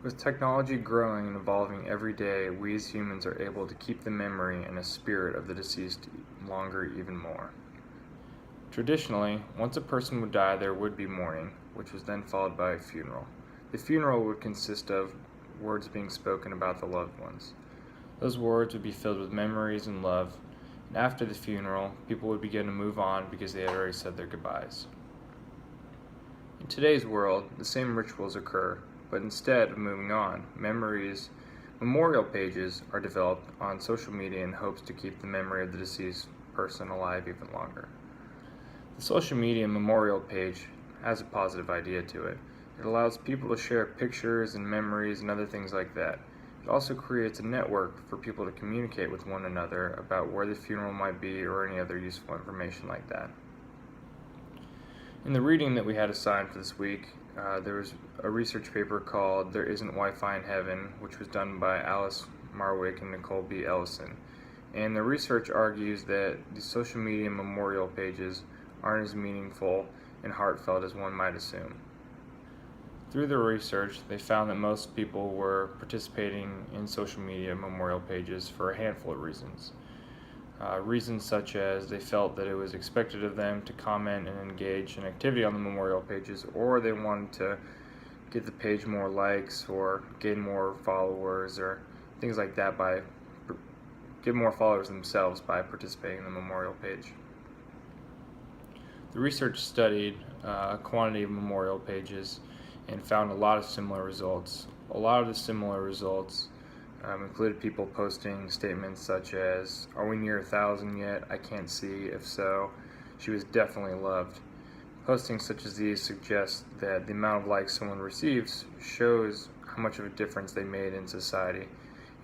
With technology growing and evolving every day, we as humans are able to keep the memory and a spirit of the deceased longer even more. Traditionally, once a person would die, there would be mourning, which was then followed by a funeral. The funeral would consist of words being spoken about the loved ones. Those words would be filled with memories and love, and after the funeral, people would begin to move on because they had already said their goodbyes. In today's world, the same rituals occur, but instead of moving on, memorial pages are developed on social media in hopes to keep the memory of the deceased person alive even longer. The social media memorial page has a positive idea to it. It allows people to share pictures and memories and other things like that. It also creates a network for people to communicate with one another about where the funeral might be or any other useful information like that. In the reading that we had assigned for this week, there was a research paper called There Isn't Wi-Fi in Heaven, which was done by Alice Marwick and Nicole B. Ellison. And the research argues that the social media memorial pages aren't as meaningful and heartfelt as one might assume. Through the research, they found that most people were participating in social media memorial pages for a handful of reasons. Reasons such as they felt that it was expected of them to comment and engage in activity on the memorial pages, or they wanted to get the page more likes or gain more followers or things like that get more followers themselves by participating in the memorial page. The research studied a quantity of memorial pages and found a lot of similar results. A lot of the similar results included people posting statements such as, "Are we near 1,000 yet? I can't see. If so, she was definitely loved." Postings such as these suggest that the amount of likes someone receives shows how much of a difference they made in society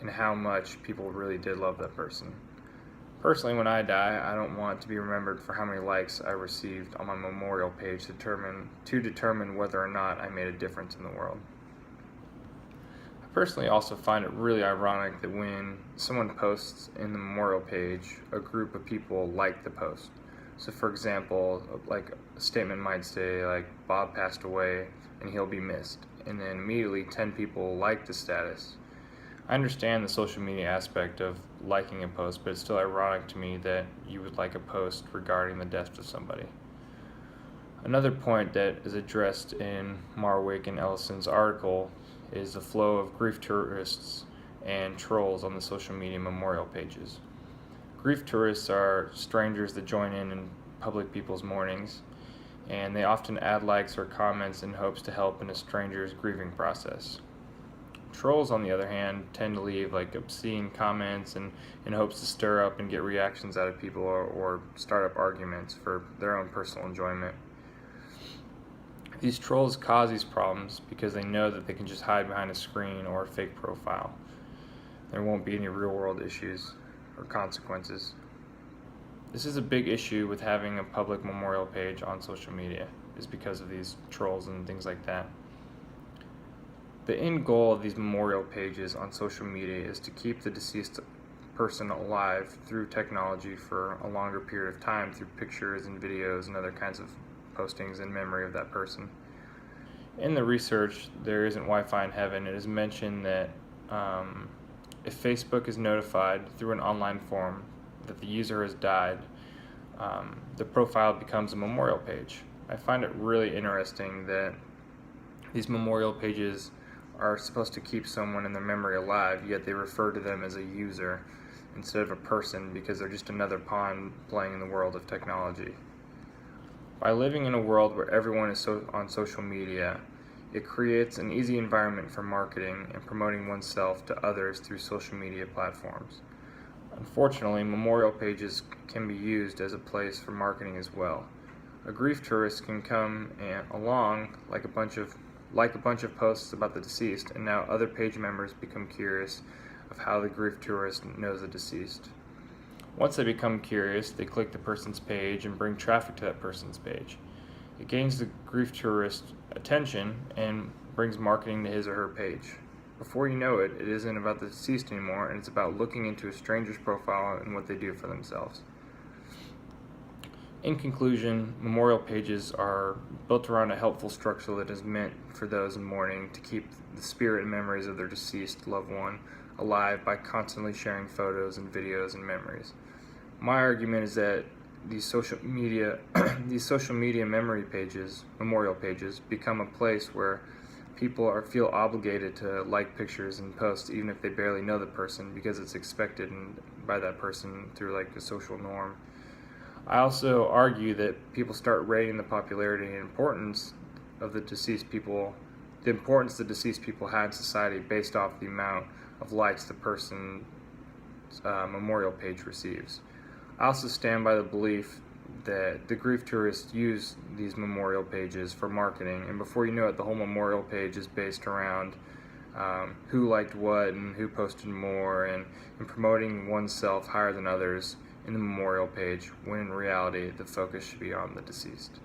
and how much people really did love that person. Personally, when I die, I don't want to be remembered for how many likes I received on my memorial page to determine whether or not I made a difference in the world. I personally also find it really ironic that when someone posts in the memorial page, a group of people like the post. So for example, like a statement might say like, "Bob passed away and he'll be missed," and then immediately 10 people like the status. I understand the social media aspect of liking a post, but it's still ironic to me that you would like a post regarding the death of somebody. Another point that is addressed in Marwick and Ellison's article is the flow of grief tourists and trolls on the social media memorial pages. Grief tourists are strangers that join in public people's mournings, and they often add likes or comments in hopes to help in a stranger's grieving process. Trolls, on the other hand, tend to leave like obscene comments and in hopes to stir up and get reactions out of people or start up arguments for their own personal enjoyment. These trolls cause these problems because they know that they can just hide behind a screen or a fake profile. There won't be any real-world issues or consequences. This is a big issue with having a public memorial page on social media, is because of these trolls and things like that. The end goal of these memorial pages on social media is to keep the deceased person alive through technology for a longer period of time through pictures and videos and other kinds of postings in memory of that person. In the research, There Isn't Wi-Fi in Heaven, it is mentioned that if Facebook is notified through an online form that the user has died, the profile becomes a memorial page. I find it really interesting that these memorial pages are supposed to keep someone in their memory alive, yet they refer to them as a user instead of a person because they're just another pawn playing in the world of technology. By living in a world where everyone is on social media, it creates an easy environment for marketing and promoting oneself to others through social media platforms. Unfortunately, memorial pages can be used as a place for marketing as well. A grief tourist can come along like a bunch of posts about the deceased, and now other page members become curious of how the grief tourist knows the deceased. Once they become curious, they click the person's page and bring traffic to that person's page. It gains the grief tourist's attention and brings marketing to his or her page. Before you know it, it isn't about the deceased anymore, and it's about looking into a stranger's profile and what they do for themselves. In conclusion, memorial pages are built around a helpful structure that is meant for those in mourning to keep the spirit and memories of their deceased loved one alive by constantly sharing photos and videos and memories. My argument is that these social media memory pages, memorial pages, become a place where people feel obligated to like pictures and post even if they barely know the person, because it's expected by that person through like a social norm. I also argue that people start rating the popularity and importance of the deceased people had in society based off the amount of likes the person's memorial page receives. I also stand by the belief that the grief tourists use these memorial pages for marketing, and before you know it, the whole memorial page is based around who liked what and who posted more, and promoting oneself higher than others in the memorial page, when in reality the focus should be on the deceased.